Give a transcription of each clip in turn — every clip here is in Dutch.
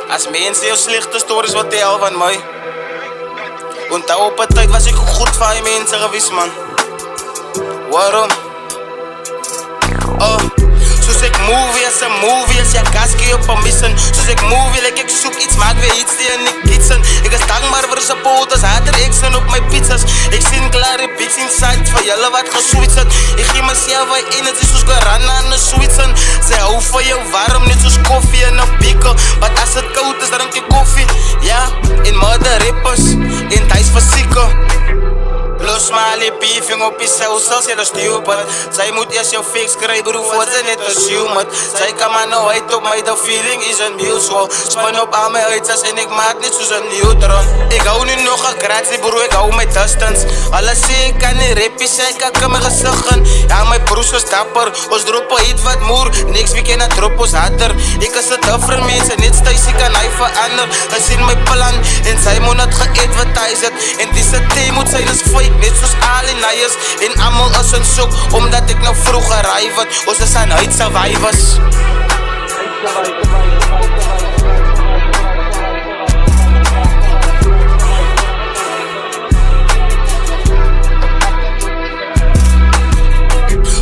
Als mensen jou slechte stories wat vertel van mij. Onthou op een tijd was ik ook goed van je mensen geweest, man. Waarom? Oh, soos ik movie is een movie, is ja kaskie op een mission. Soos ik movie, like ik zoek iets, maak weer iets die in ik kitsen. Ik is dankbaar voor zijn potes, hater ik zijn op mijn pizzas. Ik zie klare pics in sight, van jullie wat geswitst. Ik geef mezelf wat in, het is soos Guarana aan de Zwitsen. Zij hou van jou warm, net zoals koffie en een bikkel. Maar als het koud is, drink je koffie. Ja, in mother rippers, in thuis versieken. Los maar die beefing op jezelf, zoals je dat stupid. Zij moet eerst jou fix krijgen, broer, voor ze net assumed. Zij kan maar nou uit op mij, de feeling is een mutual. Span op aan mijn uitzas en ik maak niet zoals een neutron. Ik hou nu nog een gratie, broer, ik hou mijn distance. Alles zie ik kan niet rappen, zij kan mijn gezichten. Ja, mijn broers was dapper, ons droppen iets wat moer. Niks, wie kennen drop ons hater. Ik is het different mensen, niet thuis, ik kan hij veranderen. Hij ziet mijn plan en zij moet het geadvertised. En deze thee moet zijn als fake. Net zoals alle naiers en allemaal is een zoek. Omdat ik nou vroeg arrived. Ons is aan huid survivors.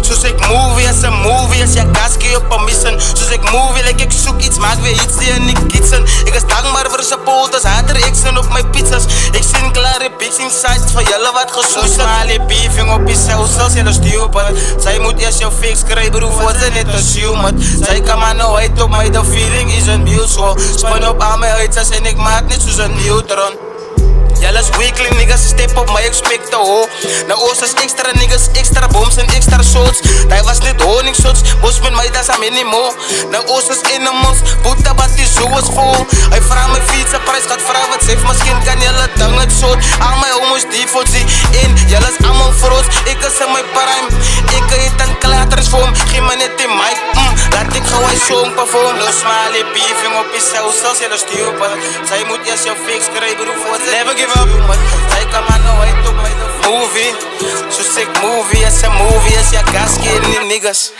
Soos ik movie is een movie, is ja kaskie op een mission. Soos ik movie, like ik zoek iets, maak weer iets die in die kitsen. Ik is dankbaar voor zijn potes, hater ik zijn op mijn pizzas. Ik zie klare pics in sight, van jullie wat gesloest. Maar die beefing op jezelf, zoals je dat stupid. Zij moet eerst jou fix krijgen, broer, voor ze net assumed. Zij kan maar nou uit op mij, de feeling is een mutual. Span op aan mijn uitzas en ik maak niet zoals een neutron. Jelles weekly niggas step op my expect to ho. Na ons is extra niggas, extra bombs en extra shots. Hij was niet honing shots, bos met mij dat is een minimo. Na ons is animals, boete wat die zoo is vol. Hij vraagt mijn fietsenprijs, gaat vragen wat zegt, misschien kan jelle ding het zoot. Al mijn homo's die voor zie in, jelles allemaal vroos. Ik is in mijn prime, ik eet een klaters voor hem. Geef me net die mic, laat ik gewoon zo'n perform. Los maar die beefing op jezelf, zoals je dat stupid. Zij moet eerst jou fix krijgen, broer, voor ze. Never give up. Zij kan maar nou uit op mij de movie. Soos ik movie is een movie, is ja kaskie in die niggas.